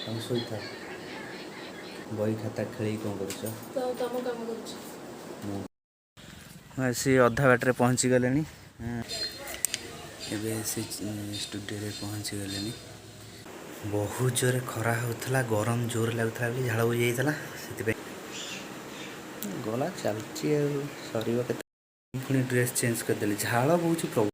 तुम शोता बही खाता खेल कौन कर सी अधा बाटर पहुँची गले एवं से स्टूडियो पहुँची गले बहुत जोर खरा होता गरम जोर लगुला झाड़ बोझी जाता से गला चलती सर पुणी ड्रेस चेंज करदेली झाड़ बहुत प्रॉब्लम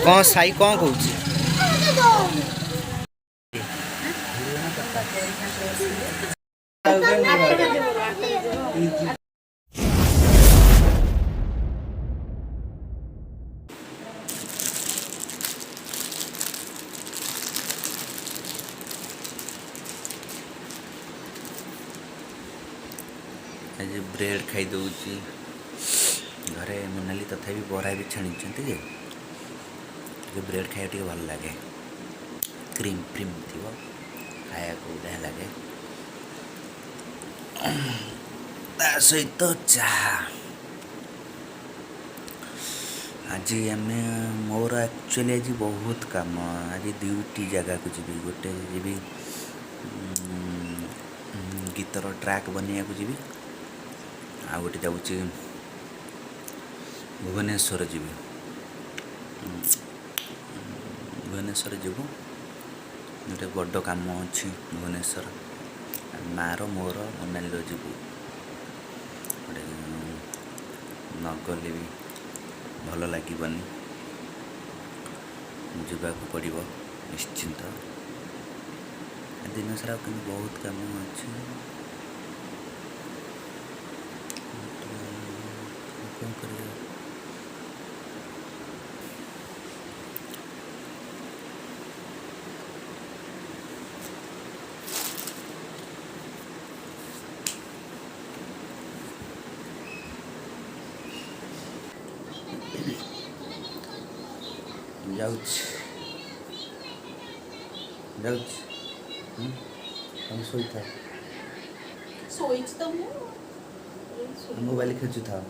कौन साई कौन कौन आज ब्रेड खाई दूची घरे मुनाली तथा बरा भी छाणी ब्रेड खाया भल लगे क्रीम फ्रीम थी खाया को बढ़िया लगे सहित चाह आज आम मोर एक्चुअली आज बहुत काम आज दुईटी जगह को जी गोटे जी गीतर ट्रैक बनवा को जी आ गोटे जाऊँगी भुवनेश्वर जी भुवनेश्वर जीवु गोटे बड़ कम अच्छी भुवनेश्वर मार मोर मोनाली जीवु गोटे नगले भी भल लगे जावाक पड़ो निश्चिंत दिन सारा कि बहुत कम अच्छी कौन कर तुम शोता मोबाइल खेचु था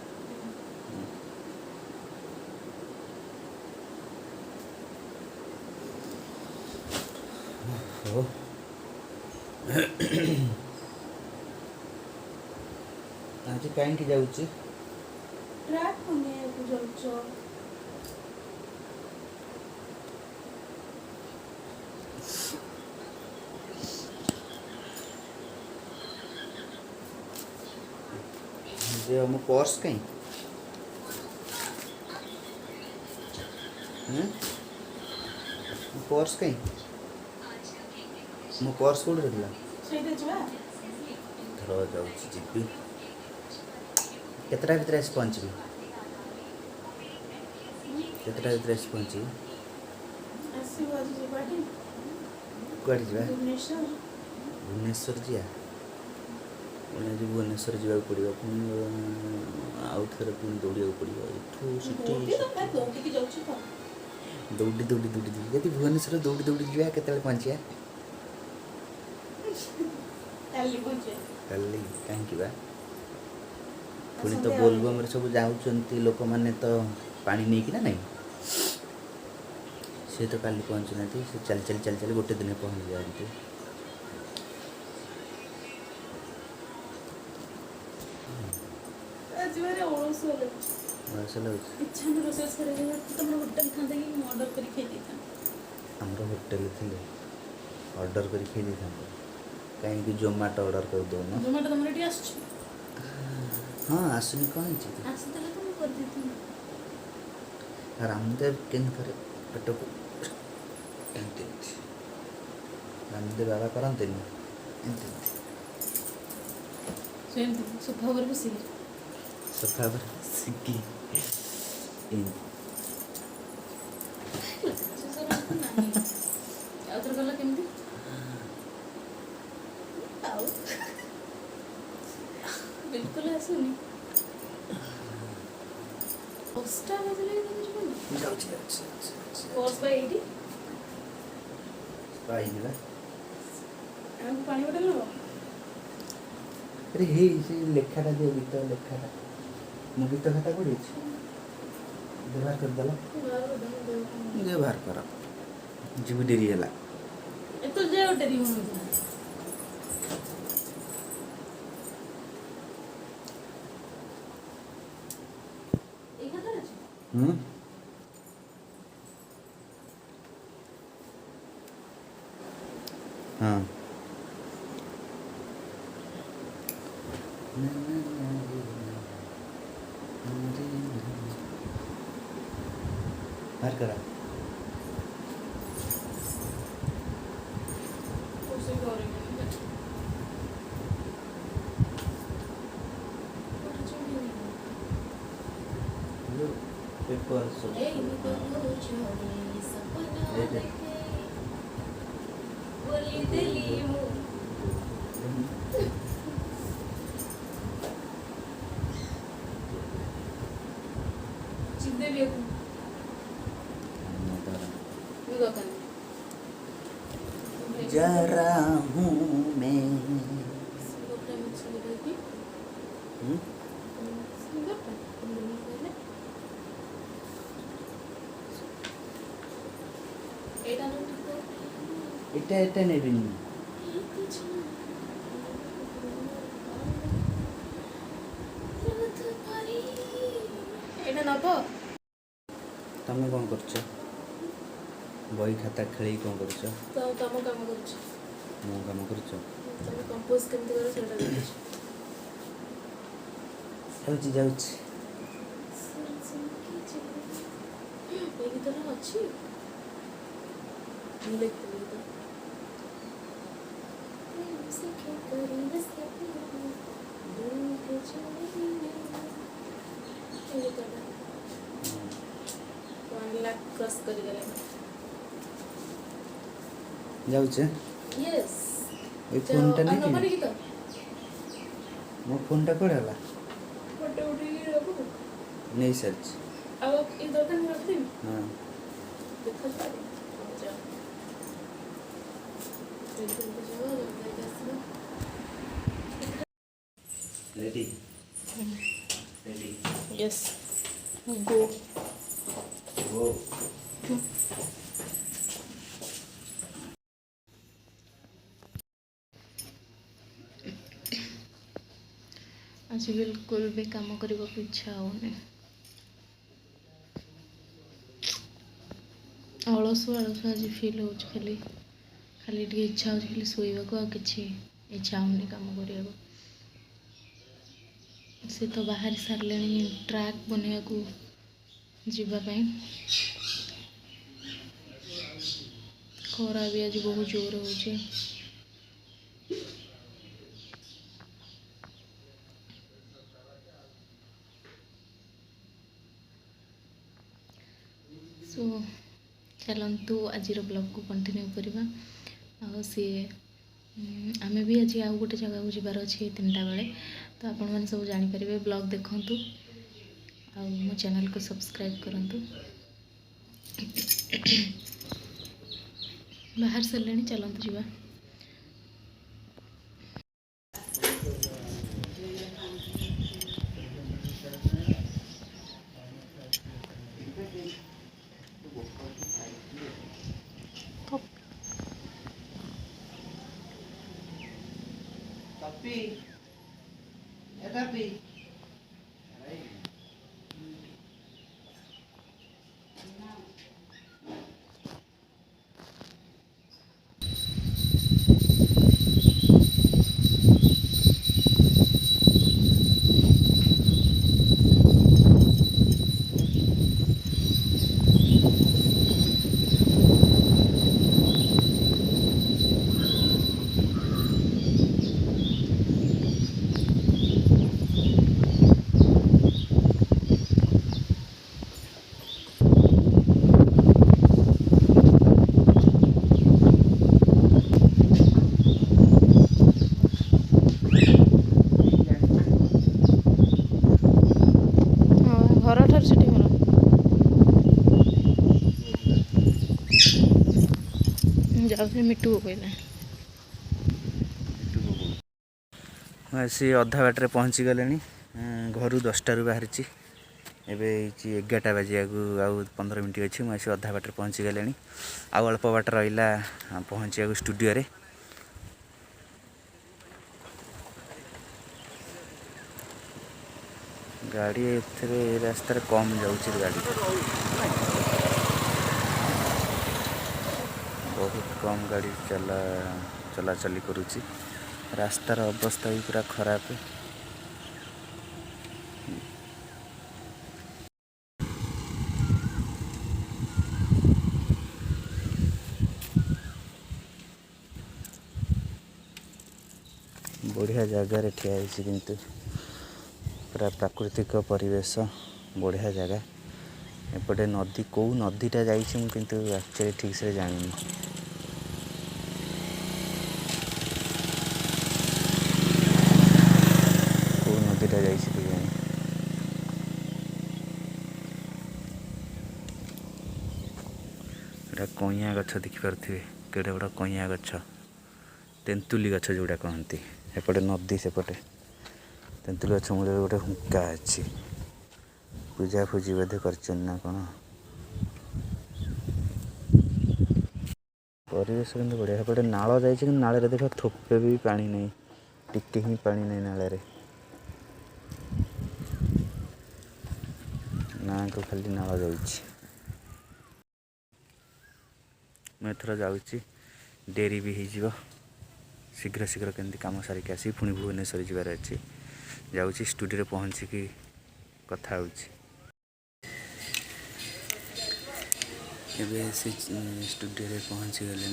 आज कहीं जाऊँ मो पर्स कहीं पर्स कहीं मो पर्स कौट रखला धर जाऊँ जी केतटा भितर आस पहुँची केतटा भितर आस पहुँची कड़े जा भुवनेश्वर जी भुवनेश्वर जावाक पड़ो पुणी आउ थे पुणी दौड़ा पड़ो दौड़ी दौड़ी दौड़ी दौड़ी यदि भुवनेश्वर दौड़ी दौड़ी जावा केत पहुँचा कल कहीं पुणी तो बोलबम सब जाऊँ लोक मैंने तो पानी नहीं कि नहीं सी तो काली पहुँचु ना से चल चल चल चल गोटे दिन पहुँच जाती आमर होटेल थी ऑर्डर कर खाई कहीं जोमाटो ऑर्डर कर दौन हाँ आसुनी कौन रामदेव केन करे पेट को रामदेव बाबा करते सोफा पर सिक्की बिल्कुल आसुनी अरे हे से लेखाटा दियो गीत लेखाटा मो गीत खाता पड़ी व्यवहार कर दला व्यवहार कर जीव डेरी है तो जे डेरी हो हाँ बाहर करा पेपर जरा हूँ मैं এটা নেবেন এটা নব ତମେ କ'ଣ କରୁଛ ବହି ଖାତା ଖେଳିକି କ'ଣ କରୁଛ ତ ତମ କାମ କରୁଛ ମୋ କାମ କରୁଛ ତମେ କମ୍ପୋଜ କେମିତି କର ସେଟା ଦେଖୁଛ ଯାଉଛି এই গীতটা ଅଛି ମୁଁ ଦେଖିଥିଲି ତ क्रॉस कर गले ଯାଉଛି यस ଏ ଫୋନ୍ଟା तो ନେଇକି नबनी गीत ମୋ ଫୋନ୍ଟା କୁଆଡ଼େ ହେଲା फोटो उठी रखो ନେଇ ସାରିଛି अब ये दरकार नहीं रखती ହଁ देखा जाए जाओ रेडी रेडी यस गो वो आज बिल्कुल भी काम करने को इच्छा होने अलसुआ अलसुआ आज फिल हो खाली खाली टे इच्छा हो खाली शोवा को किसी इच्छा होनी काम करने को से तो बाहर सारे ट्रैक बनवा को जीवाई खरा भी आज बहुत जोर हो सो चलतु आज ब्लॉग को कंटिन्यू करवा सी आम भी आज आउ गोटे जगह को जबार अच्छे 3टा बेले तो आपण मैंने सब जानीपर ब्लॉग देखूँ आ मो चैनल को सब्सक्राइब करूँ बाहर सारे चलतु जा जाऊँ मिट्टू को कहला आसी अधा बाटे पहुँची गले घर 10टारू बाहरी एबे 11टा बाजिया आउ 15 मिनट अच्छी मुझे अधा बाटे पहुँची गले आउ अल्प बाट रहा पहुँचा स्टूडियो रे। गाड़ी एथे रास्ता कम जाऊँगी गाड़ी बहुत कम गाड़ी चलाचली करुच्ची रास्तार अवस्था भी पूरा खराब। बढ़िया जगार ठिया किंतु पूरा प्राकृतिक परिवेश बढ़िया जगह एपटे नदी कौ नदीटा जाइए किंतु एक्चुअली ठीक से जानी कौ नदीटा जाइए कइया गछ देखिपे केड़े बड़ा कइया गछ तेंतुली गछ जोड़ा कहती एपटे नदी सेपटे तेंतुली गछ मूल गोटे हुक्का अच्छी पूजा फूजी बोधे कर कौन परिवेश कि बढ़िया सेपटे नाल जाइए नाल देख थोपे भी पानी नहीं टिके ही पानी नहीं नाल ना को खाली नाल जाइए। मैं एथर जाऊँगी डेरी भी हो शीघ्र शीघ्र केमती कम सारिक आसी पुणी भुवनेश्वर जबार अच्छी जाऊँगी स्टूडियो पहुँचिकी कथा एबे से स्टूडियो पहुँची गले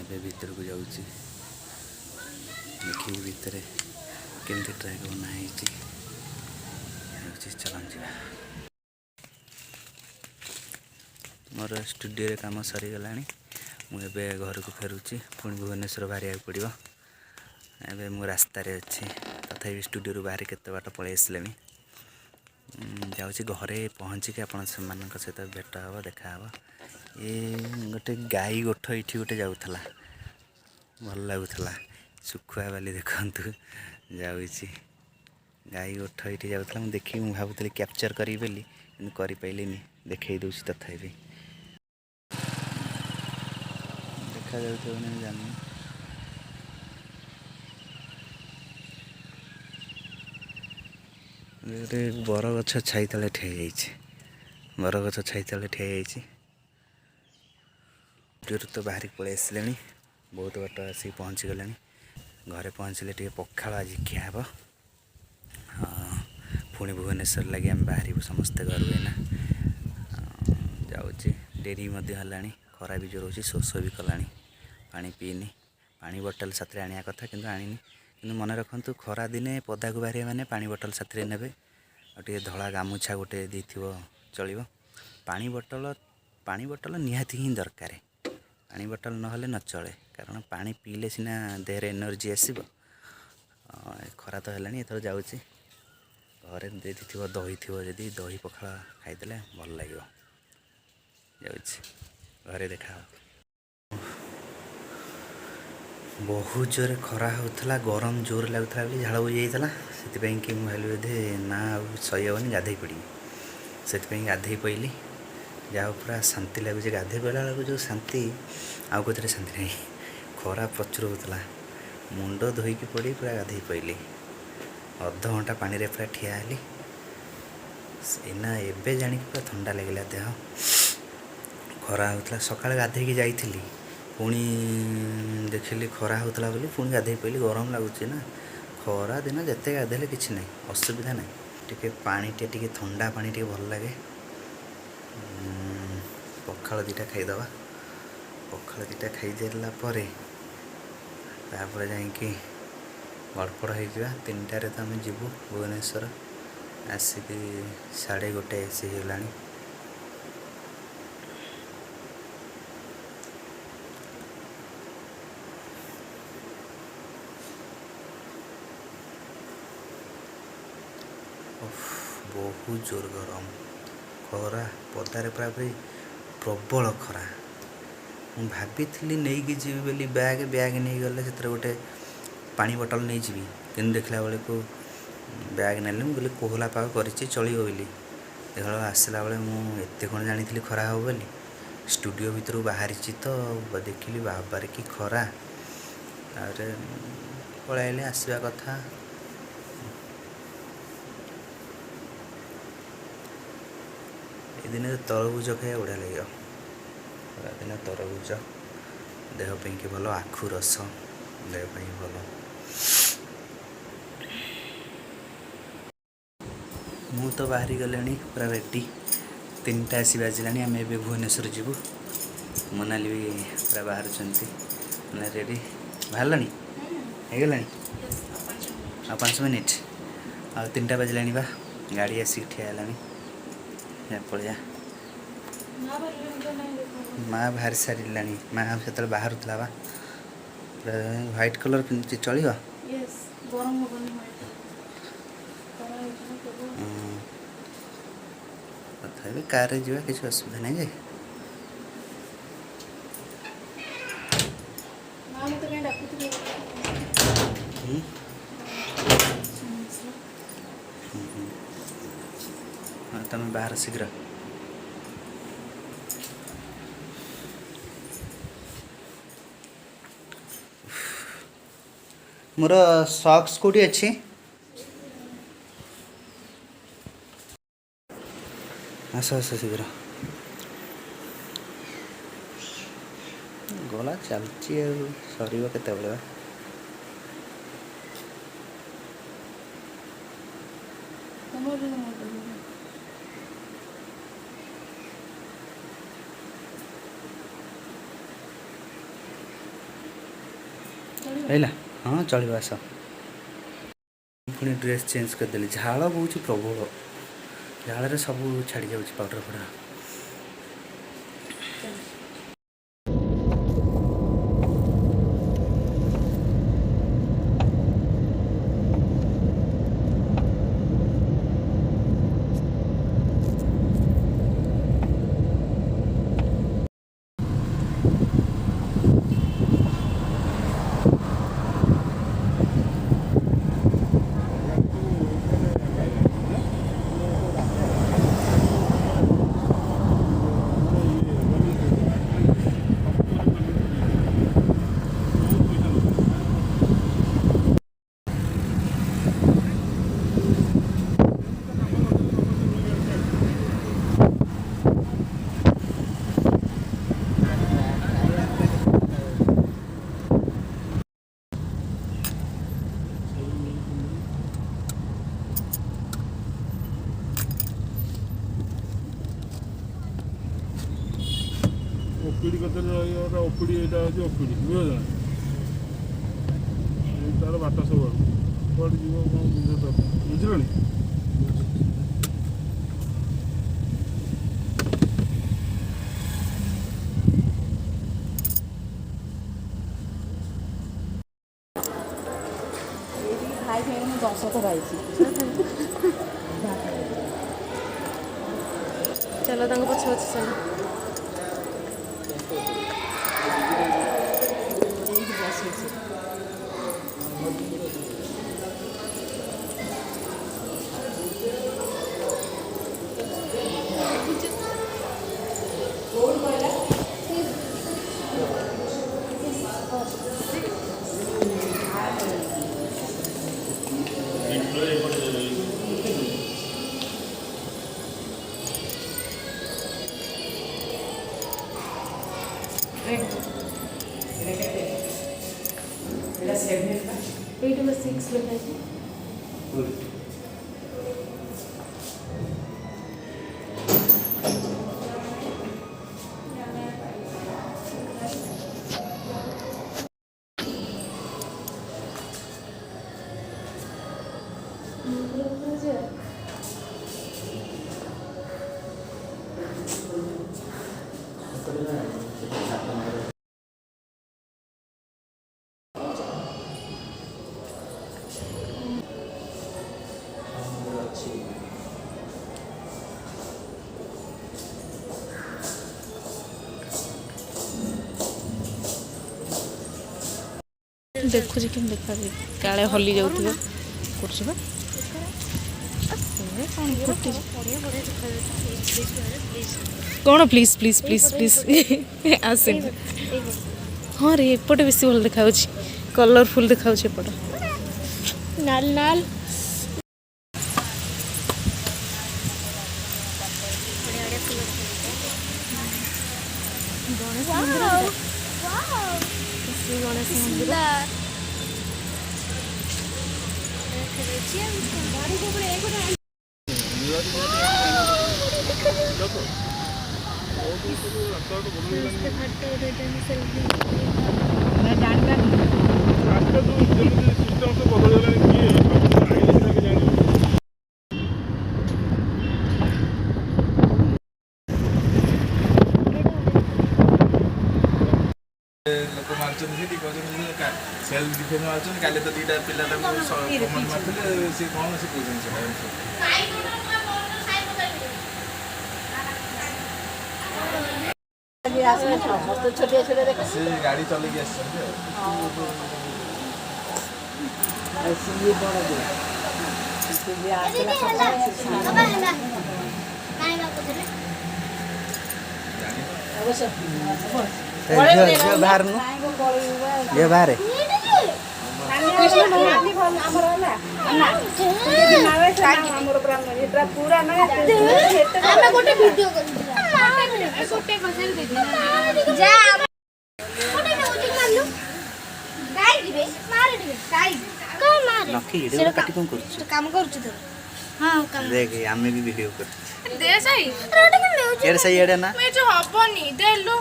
एबे भीतर को जाऊँगी देखिए भितर केमती ट्रैक बनाई चलन जा मोर स्टूडियो काम सरीगला मुझे घर को फेरुची पुणी भुवनेश्वर बाहर पड़ो एबे मु रास्तार अच्छी तथा स्टूडियो बाहर केते बाट पलि आसले जाऊँगी घरे पहुँचिकी आपण सहित भेट हम देखा ये गोटे गाई गोठ ये गोटे जाऊला भल लगुला सुखुआ बाली देखु जाऊँगी गाई गोठ ये जाऊला मुझे देखी भावुली कैप्चर करी बोली कि देखे दूसरी तथा देखा जानी गोटे बरगछ छाई तले ठिया बरगछ छाई तले ठिया तो बाहर पलि आसले बहुत बाट आसिक पहुँची गले घरे पहुँचले टे पखाल आज खिया पुणी भुवनेश्वर लगे आम बाहर समस्ते घर एना जाऊँगी डेरी है खरा भी जोर हो शोष भी कला पानी पीनी पानी बोतल साथ आने कथा कि आनी कि मन रखु खरा दिने पदा को बाहर मैंने पानी बोतल साथ ने गोटे धला गामुछा गोटे दी चलो पानी बोतल निहाती ही दरकार पानी बोतल ना न चले कारण पानी पीले सीना देहरे एनर्जी आसब खरा तो है एथर जाऊँगी घरे दे दही थी जदि दही पखाल खाईदे भल लगे जाऊँगी घरे देखा बहुत जोर खरा होता गरम जोर लगुला झाड़ बुझाइला से कि भाई बोधे ना सही गाधे पड़ी से गाधे पड़ी जहाँ पूरा शांति लगुच गाधे पड़ा बेलू जो शांति आउ कौन शांति नहीं खरा प्रचुर होता मुंड धोईकी पड़ी पूरा गाधे पड़ी अध घंटा पानी रे पूरा ठिया हेली एना एबे जानी पूरा ठंडा लगे देह खरा होता सकाଳେ गाधे जाइली पुणी देखिली खरा होता बोली पुणी गाधे पड़ी गरम लगुच ना खरा दिन जिते गाधेले किसी ना असुविधा ना टे पानी टे ठंडा पानी टे भल लगे पखाल दीटा खाईदबा पखाल दीटा खाईदेला तापर जाइकी गड़पड़ हो 3टारे तो आम जीवु भुवनेश्वर आसिक 1:30 आसी गला बहुत जोर गरम खरा पदारे पूरा प्रबल खरा मुझे भाभी नहीं कि जी बोली बैग नहीं गले से गोटे पानी बोतल नहीं जी कि देखला बेले को बैग नेली मुझे कोहला पाग कर चलो बोली देखा आसला बेले मुझे कौन जानी खरा हो बोली स्टूडियो भितर बाहरी तो देखिली बाबार की खरा पलैले आसवा कथा ये दिन तरबुज खाया बढ़िया लगे खरादिन तरबुज देहपाई कि भल आखु रस देहपाई भल मु तो बाहरी गले पूरा रेडी 3टा आसी बाजिला आम ए भुवनेश्वर जीवु मोनाली भी पूरा बाहर रेडी बाहर होगला आ 5 मिनिट आ 3टा बाजिला बा गाड़ी आसिक ठिया है पलिया माँ बाहर सारा माँ से बाहर था बा व्हाइट कलर पिंधि चलो तथा कार जा किसी असुविधा नहीं जे तुम बाहर शीघ्र मोर सॉक्स कोठी अच्छी आस आस शीघ्र गला चलती सर के है हाँ चलो आस पुणी ड्रेस चेंज करदेली झाड़ बहुत प्रबल झाड़ सब छाड़ी जाऊँ powder powder OPD Qatar OPD एटा होची ओपीडी बुझल तार बाट सब कुआडे जीव बुझलनी खाई खाई मैं 10 थर आई चलो तंग पछ चलो एट नंबर 6 लिखा है ଦେଖୁଛି କେମିତି ଦେଖା କାଳେ ହଲି ଯାଉଥିବ କରୁଛି ବା କ'ଣ ପ୍ଲିଜ୍ ପ୍ଲିଜ୍ ପ୍ଲିଜ୍ ପ୍ଲିଜ୍ ଆସେ ହଁ ରେ ଏପଟେ ବେଶୀ ଭଲ ଦେଖାଯାଉଛି କଲରଫୁଲ୍ ଦେଖାଯାଉଛି ଏପଟ ନାଲ ନାଲ ଗଣେଶ ମନ୍ଦିର ରାସ୍ତା ତ ଯେମିତି ସିଷ୍ଟମ୍ ତ ବଦଳିଗଲାଣି କିଏ ଆଇଲେ ସିନା କି ଜାଣିବ। ଲୋକ ମାରୁଛନ୍ତି ସେଠି କହୁଛନ୍ତି ସେଲ୍ଫ ଡିଫେନ୍ସ ମାରୁଛନ୍ତି କାଲି ତ ଦୁଇଟା ପିଲା ତାକୁ କମେଣ୍ଟ ମାରିଥିଲେ ସେ କ'ଣ ସେ କହୁଛନ୍ତି ସେଟା ସେ ଗାଡ଼ି ଚଲେଇକି ଆସିଛନ୍ତି ଆଉ ଝିଅ ବାହାରନୁ ଝିଅ ବାହାରେ ଆମେ ଗୋଟେ ଭିଡିଓ ଲକି ଭିଡ଼ିଓ କାଟି କ'ଣ କରୁଛୁ କାମ କରୁଛୁ ତ ହଁ ଦେଖ ଆମେ ବି ଭିଡ଼ିଓ କରୁଛୁ ଦେ ସାଇ ଏଡ଼େ ସାଇ ଏଡ଼େ ନା ଏ ଯୋଉ ହବନି ଦେଲୁ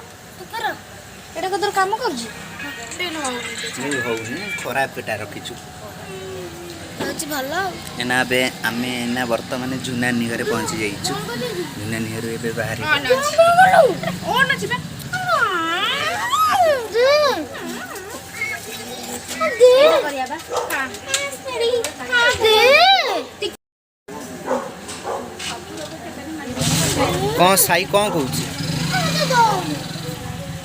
ଏଟା କଣ ତୋର କାମ କରୁଛୁ ହଉନି ଖରାପ ଏଟା ରଖିଛୁ ହଉଛି ଭଲ ଏନା ଏବେ ଆମେ ଏନା ବର୍ତ୍ତମାନ ଜୁନାନୀ ଘରେ ପହଞ୍ଚି ଯାଇଛୁ ଜୁନାନୀ ଘରୁ ଏବେ ବାହାରି କ'ଣ ସାଇ କ'ଣ କହୁଛି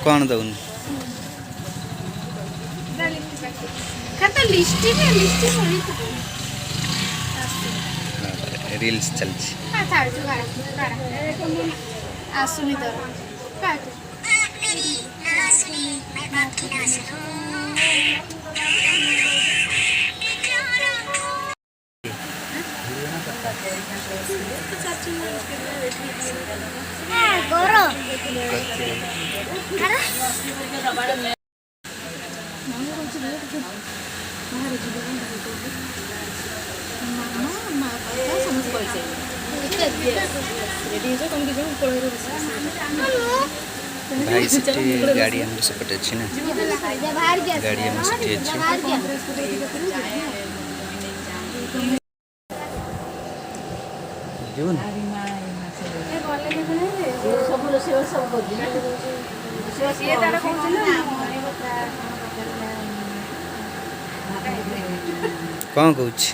କ'ଣ ଦଉନି ରିଲ୍ସ ଚାଲିଛି ଆସୁନି ତୋର ଭାଇ ସେଠି ଗାଡ଼ି ଆମର ସେପଟେ ଅଛି ନା ଗାଡ଼ି ଆମର ସେଠି ଅଛି ଯିବୁନି କ'ଣ କହୁଛି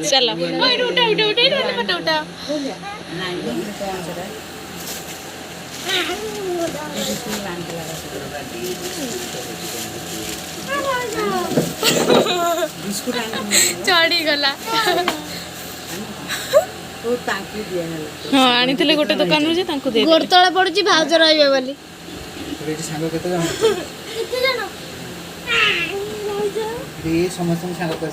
चलो उठा उठा उठा उठा चढ़ी गला हाँ आनी गोटे दुकान रू गोड़ तले पड़ुची भाउज रहिबे बोली सांग केते जण समस्त सांग कर